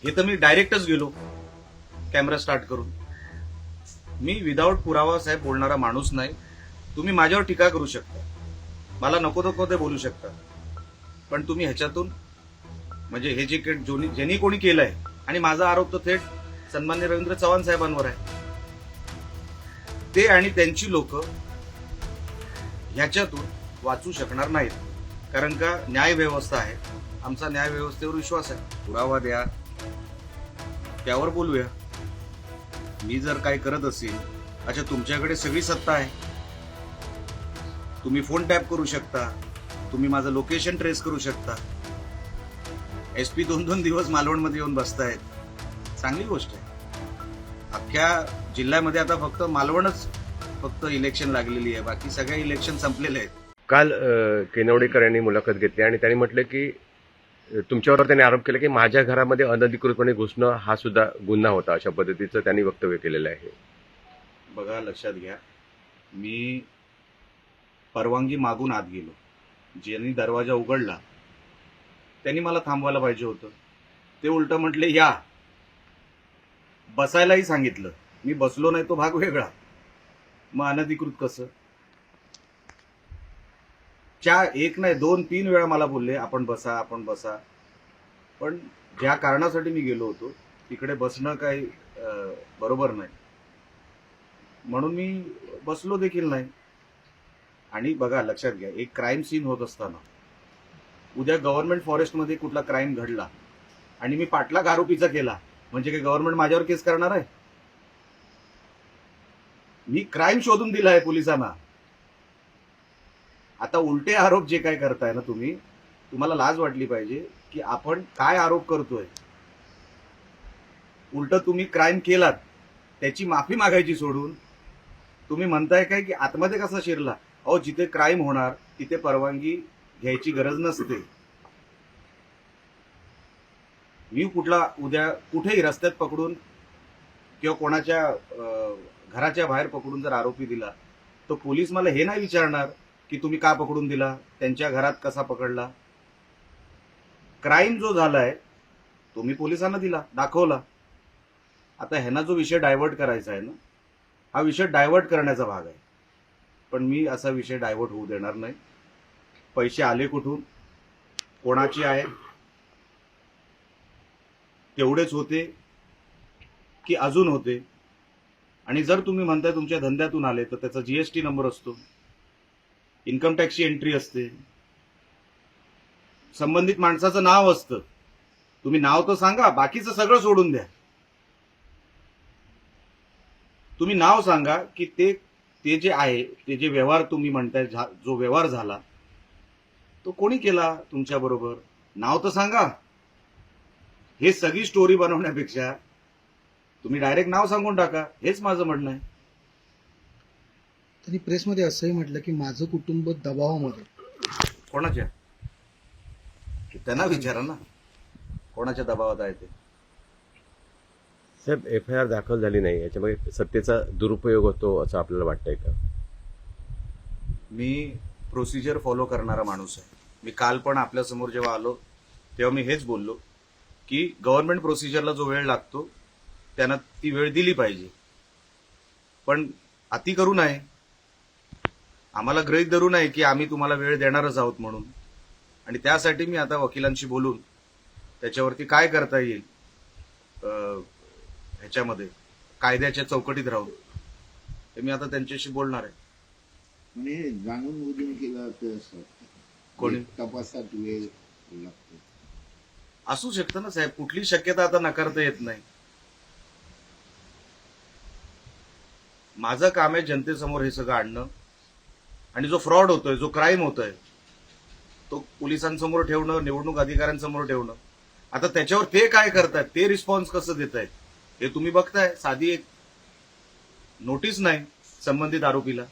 हे तर मी डायरेक्टच गेलो कॅमेरा स्टार्ट करून. मी विदाऊट पुरावा साहेब बोलणारा माणूस नाही. तुम्ही माझ्यावर टीका करू शकता, मला नको नको ते बोलू शकता, पण तुम्ही ह्याच्यातून म्हणजे हे जे ज्यांनी कोणी केलंय, आणि माझा आरोप तर थेट सन्मान्य रवींद्र चव्हाण साहेबांवर आहे. ते आणि त्यांची लोक ह्याच्यातून वाचू शकणार नाहीत, कारण का न्याय व्यवस्था आहे. आमचा न्याय व्यवस्थेवर विश्वास आहे. पुरावा द्या, त्यावर बोलूया. मी जर काय करत असेल, अच्छा तुमच्याकडे सगळी सत्ता आहे, तुम्ही फोन टॅप करू शकता, तुम्ही माझं लोकेशन ट्रेस करू शकता. एसपी 2-2 दिवस मालवणमध्ये येऊन बसतायत, चांगली गोष्ट आहे. अख्ख्या जिल्ह्यामध्ये आता फक्त मालवणच फक्त इलेक्शन लागलेली आहे, बाकी सगळे इलेक्शन संपलेले आहेत. काल केनवडेकर यांनी मुलाखत घेतली आणि त्यांनी म्हटलं की तुमच्यावर त्यांनी आरोप केला की माझ्या घरामध्ये अनधिकृतपणे घुसणं हा सुद्धा गुन्हा होता, अशा पद्धतीचं त्यांनी वक्तव्य केलेलं आहे. बघा, लक्षात घ्या, मी परवानगी मागून आत गेलो. ज्यांनी दरवाजा उघडला त्यांनी मला थांबवायला पाहिजे होतं. ते उलट म्हटले या, बसायलाही सांगितलं. मी बसलो नाही, तो भाग वेगळा. मग अनधिकृत कसं? एक नाही 2-3 वेळा मला बोलले आपण बसा, आपण बसा. पण ज्या कारणासाठी मी गेलो होतो तिकडे बसणं काही बरोबर नाही, म्हणून मी बसलो देखील नाही. आणि बघा, लक्षात घ्या, एक क्राईम सीन होत असताना उद्या गव्हर्नमेंट फॉरेस्टमध्ये कुठला क्राईम घडला आणि मी पाठलाग आरोपीचा केला, म्हणजे काही गव्हर्नमेंट माझ्यावर केस करणार आहे? मी क्राईम शोधून दिला आहे पोलिसांना. आता उलटे आरोप जे काय करताय ना तुम्ही, तुम्हाला लाज वाटली पाहिजे की आपण काय आरोप करतोय. उलट तुम्ही क्राईम केलात त्याची माफी मागायची सोडून तुम्ही म्हणताय काय की आतमध्ये कसा शिरला. अहो, जिथे क्राईम होणार तिथे परवानगी घ्यायची गरज नसते. मी उद्या कुठेही रस्त्यात पकडून किंवा कोणाच्या घराच्या बाहेर पकडून जर आरोपी दिला, तर पोलीस मला हे नाही विचारणार की तुम्ही का पकडून दिला, त्यांच्या घरात कसा पकडला. क्राईम जो झालाय तो मी पोलिसांना दिला, दाखवला. आता ह्यांना जो विषय डायव्हर्ट करायचा आहे ना, हा विषय डायव्हर्ट करण्याचा भाग आहे. पण मी असा विषय डायव्हर्ट होऊ देणार नाही. पैसे आले कुठून, कोणाचे आहेत, तेवढेच होते की अजून होते? आणि जर तुम्ही म्हणताय तुमच्या धंद्यातून आले, तर त्याचा जीएसटी नंबर असतो, इन्कम टॅक्सची एंट्री असते, संबंधित माणसाचं नाव असतं. तुम्ही नाव तर सांगा, बाकीचं सगळं सोडून द्या. तुम्ही नाव सांगा की ते जे आहे, ते जे व्यवहार तुम्ही म्हणताय, जो व्यवहार झाला तो कोणी केला तुमच्या बरोबर, नाव तर सांगा. हे सगळी स्टोरी बनवण्यापेक्षा तुम्ही डायरेक्ट नाव सांगून टाका, हेच माझं म्हणणं आहे. त्यांनी प्रेसमध्ये असंही म्हटलं की माझं कुटुंब दबावामध्ये. कोणाच्या? त्यांना विचारा ना, कोणाच्या दबावात आहे ते. साहेब, एफआयआर दाखल झाली नाही, याच्यामध्ये सत्तेचा दुरुपयोग होतो असं आपल्याला वाटतंय का? मी प्रोसिजर फॉलो करणारा माणूस आहे. मी काल पण आपल्यासमोर जेव्हा आलो तेव्हा मी हेच बोललो की गव्हर्नमेंट प्रोसिजरला जो वेळ लागतो त्यांना ती वेळ दिली पाहिजे, पण अति करू नये. आम्हाला गृहीत धरू नये की आम्ही तुम्हाला वेळ देणारच आहोत म्हणून. आणि त्यासाठी मी आता वकिलांशी बोलून त्याच्यावरती काय करता येईल ह्याच्यामध्ये कायद्याच्या चौकटीत राहून ते मी आता त्यांच्याशी बोलणार आहे. म्हणजे जाणून बुजून केलं तर असं कोणी तपासात वेळ लागतो. असू शकतं ना साहेब, कुठली शक्यता आता नकारता येत नाही. माझं काम आहे जनतेसमोर हे सगळं आणणं, आणि जो फ्रॉड होतोय, जो क्राईम होतोय, तो पोलिसांसमोर ठेवणं, निवडणूक अधिकाऱ्यांसमोर ठेवणं. आता त्याच्यावर ते काय करतायत, ते रिस्पॉन्स कसं देत आहेत हे तुम्ही बघताय. साधी एक नोटीस नाही संबंधित आरोपीला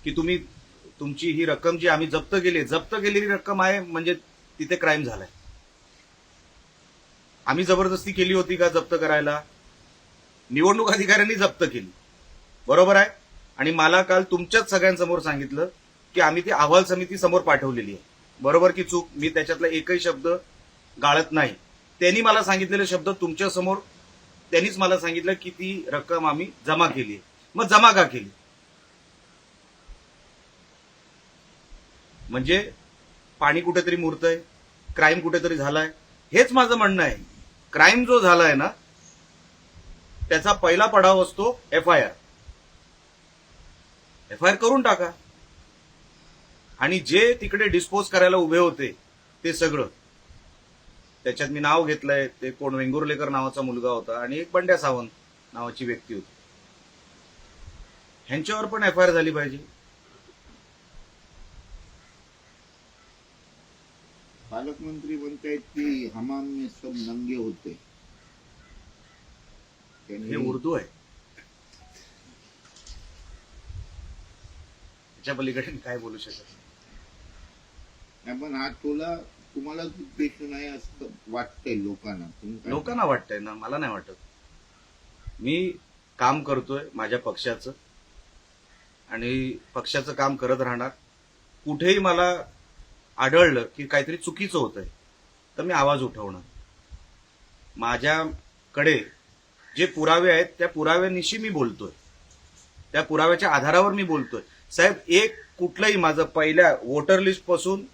की तुमची ही रक्कम जी आम्ही जप्त केलेली रक्कम आहे, म्हणजे तिथे क्राईम झालाय. आम्ही जबरदस्ती केली होती का जप्त करायला? निवडणूक अधिकाऱ्यांनी जप्त केली, बरोबर आहे. आणि मला काल तुमच्याच सगळ्यांसमोर सांगितलं की आम्ही ती अहवाल समिती समोर पाठवलेली आहे. बरोबर की चूक? मी त्याच्यातला एकही शब्द गाळत नाही. त्यांनी मला सांगितलेले शब्द तुमच्या समोर त्यांनीच मला सांगितलं की ती रक्कम आम्ही जमा केली. मग जमा का केली? म्हणजे पाणी कुठेतरी मुरतंय, क्राईम कुठेतरी झालाय, हेच माझं म्हणणं आहे. क्राईम जो झालाय ना त्याचा पहिला पडाव असतो एफआयआर. एफआयआर करून टाका. आणि जे तिकडे डिस्पोज करायला उभे होते ते सगळं, त्याच्यात मी नाव घेतलंय, ते कोण वेंगुर्लेकर नावाचा मुलगा होता आणि एक बंड्या सावंत नावाची व्यक्ती होती, ह्यांच्यावर पण एफआयआर झाली पाहिजे. पालकमंत्री म्हणतायत की हमाम में सब नंगे होते. हे उर्दू आहे. त्याच्या पलीकडे काय बोलू शकत नाही. पण हा टोला तुम्हाला उद्देश नाही असं वाटतंय लोकांना. तुम्ही काय- लोकांना वाटतंय ना, मला नाही वाटत. मी काम करतोय माझ्या पक्षाचं आणि पक्षाचं काम करत राहणार. कुठेही मला आढळलं की काहीतरी चुकीचं होतंय तर मी आवाज उठवणार. माझ्याकडे जे पुरावे आहेत त्या पुराव्यानिशी मी बोलतोय, त्या पुराव्याच्या आधारावर मी बोलतोय. साहेब, एक कुठलंही माझं पहिल्या वोटर लिस्ट पासून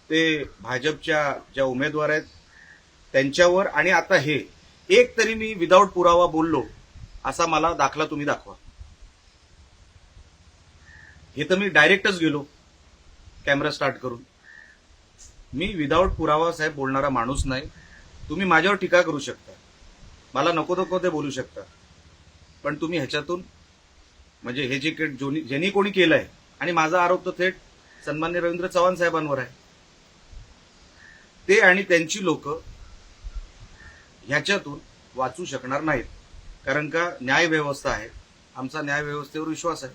ते भाजपच्या ज्या उमेदवार आहेत त्यांच्यावर आणि आता हे एक तरी मी विदाऊट पुरावा बोललो असा मला दाखला तुम्ही दाखवा. हे तर मी डायरेक्टच गेलो कॅमेरा स्टार्ट करून. मी विदाऊट पुरावा साहेब बोलणारा माणूस नाही. तुम्ही माझ्यावर टीका करू शकता, मला नको ते बोलू शकता, पण तुम्ही ह्याच्यातून म्हणजे हे जे ज्यांनी कोणी केलंय, आणि माझा आरोप तर थेट सन्मान्य रवींद्र चव्हाण साहेबांवर आहे, ते आणि त्यांची लोक ह्याच्यातून वाचू शकणार नाहीत. कारण का न्याय व्यवस्था आहे, आमचा न्याय व्यवस्थेवर विश्वास आहे.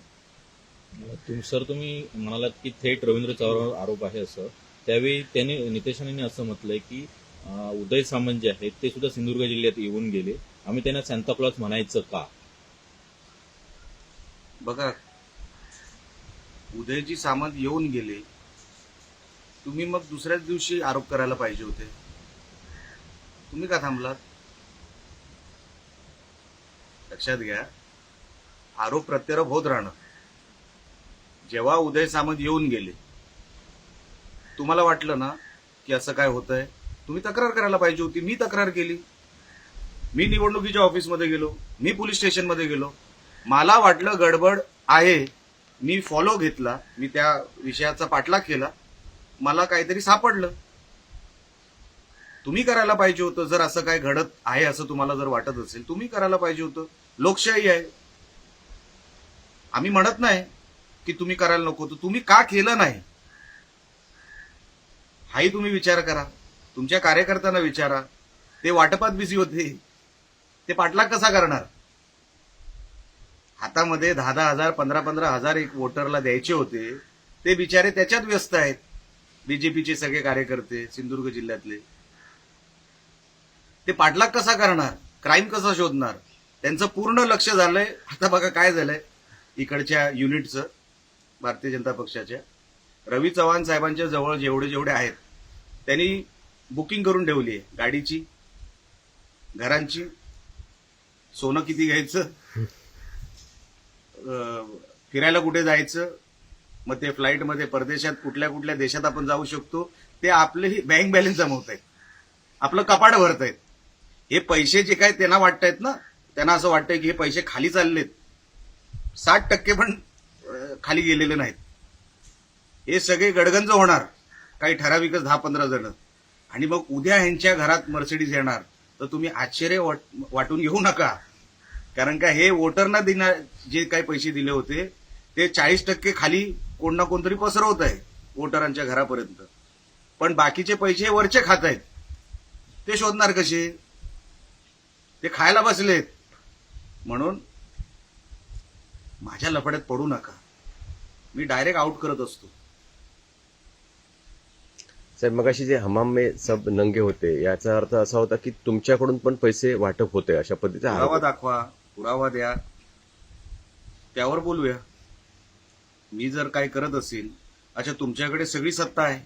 सर, तुम्ही म्हणालात की थेट रवींद्र चव्हाणांवर आरोप आहे असं. त्यावेळी त्यांनी नितेश राणेंनी असं म्हटलंय की उदय सामंत जे आहेत ते सुद्धा सिंधुदुर्ग जिल्ह्यात येऊन गेले, आम्ही त्यांना सांताक्लॉज म्हणायचं का? बघा, उदयजी सामंत येऊन गेले, तुम्ही मग दुसऱ्याच दिवशी आरोप करायला पाहिजे होते. तुम्ही का थांबलात? लक्षात घ्या, आरोप प्रत्यारोप होत राहणं. जेव्हा उदय सामंत येऊन गेले, तुम्हाला वाटलं ना की असं काय होतंय, तुम्ही तक्रार करायला पाहिजे होती. मी तक्रार केली, मी निवडणुकीच्या ऑफिसमध्ये गेलो, मी पोलीस स्टेशनमध्ये गेलो. मला वाटलं गडबड आहे, मी फॉलो घेतला, मी त्या विषयाचा पाठलाग केला, मला काहीतरी सापडलं. तुम्ही करायला पाहिजे होतं. जर असं काय घडत आहे असं तुम्हाला जर वाटत असेल, तुम्ही करायला पाहिजे होतं. लोकशाही आहे, आम्ही म्हणत नाही की तुम्ही करायला नको होतं. तुम्ही का केलं नाही हाही तुम्ही विचार करा. तुमच्या कार्यकर्त्यांना विचारा. ते वाटपात बिझी होते, ते पाठलाग कसा करणार? हातामध्ये 10,000 15,000 एक वोटरला द्यायचे होते, ते बिचारे त्याच्यात व्यस्त आहेत. बीजेपीचे सगळे कार्यकर्ते सिंधुदुर्ग जिल्ह्यातले, ते पाठलाग कसा करणार? क्राईम कसा शोधणार? त्यांचं पूर्ण लक्ष झालंय. आता बघा काय झालंय इकडच्या युनिटचं, भारतीय जनता पक्षाच्या रवी चव्हाण साहेबांच्या जवळ जेवढे आहेत त्यांनी बुकिंग करून ठेवली आहे गाडीची, घरांची, सोनं किती घ्यायचं, फिरायला कुठे जायचं, मग ते फ्लाईटमध्ये परदेशात कुठल्या कुठल्या देशात आपण जाऊ शकतो, ते आपलेही बँक बॅलन्स जमवत आहेत, आपलं कपाट भरत आहेत. हे पैसे जे काय त्यांना वाटतायत ना, त्यांना असं वाटतंय की हे पैसे खाली चाललेत, 60% पण खाली गेलेले नाहीत. हे सगळे गडगंज होणार, काही ठराविकच 10-15 जण, आणि मग उद्या ह्यांच्या घरात मर्सिडीज येणार तर तुम्ही आश्चर्य वाटून घेऊ नका. कारण का हे वोटरना जे काही पैसे दिले होते ते 40% खाली कोण ना कोणतरी पसरवत आहे वोटरांच्या घरापर्यंत, पण बाकीचे पैसे वरचे खात आहेत. ते शोधणार कसे? ते खायला बसलेत. म्हणून माझ्या लफड्यात पडू नका, मी डायरेक्ट आउट करत असतो. साहेब, मगाशी जे हमाम में सब नंगे होते याचा अर्थ असा होता की तुमच्याकडून पण पैसे वाटप होते अशा पद्धतीचा आरोप पुरावा होता. दाखवा, पुरावा द्या, त्यावर बोलूया. मी जर काय करत असेल, अच्छा तुमच्याकडे सगळी सत्ता आहे,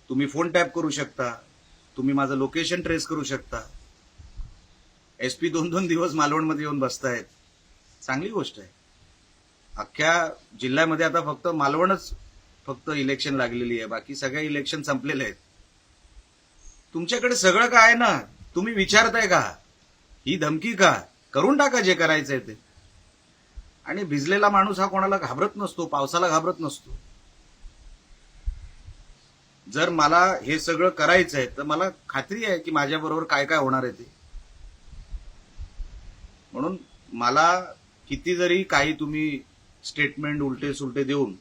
तुम्ही फोन टॅप करू शकता, तुम्ही माझं लोकेशन ट्रेस करू शकता. एसपी 2-2 दिवस मालवणमध्ये येऊन बसतायत. चांगली गोष्ट आहे. अख्ख्या जिल्ह्यामध्ये आता फक्त मालवणच फक्त इलेक्शन लागलेली आहे, बाकी सगळे इलेक्शन संपलेले आहेत. तुमच्याकडे सगळं काय आहे ना, तुम्ही विचारताय का? ही धमकी का? करून टाका जे करायचंय ते. आणि भिजलेला माणूस हा कोणाला घाबरत नसतो, पावसाला घाबरत नसतो. जर मला हे सगळं करायचंय तर मला खात्री आहे की माझ्याबरोबर काय काय होणार आहे ते. म्हणून मला किती जरी काही तुम्ही स्टेटमेंट उलटे सुलटे देऊन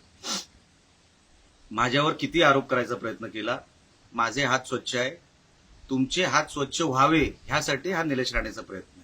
माझ्यावर किती आरोप करायचा प्रयत्न केला, माझे हात स्वच्छ आहे. तुमचे हात स्वच्छ व्हावे ह्यासाठी हा निलेश राणेचा प्रयत्न.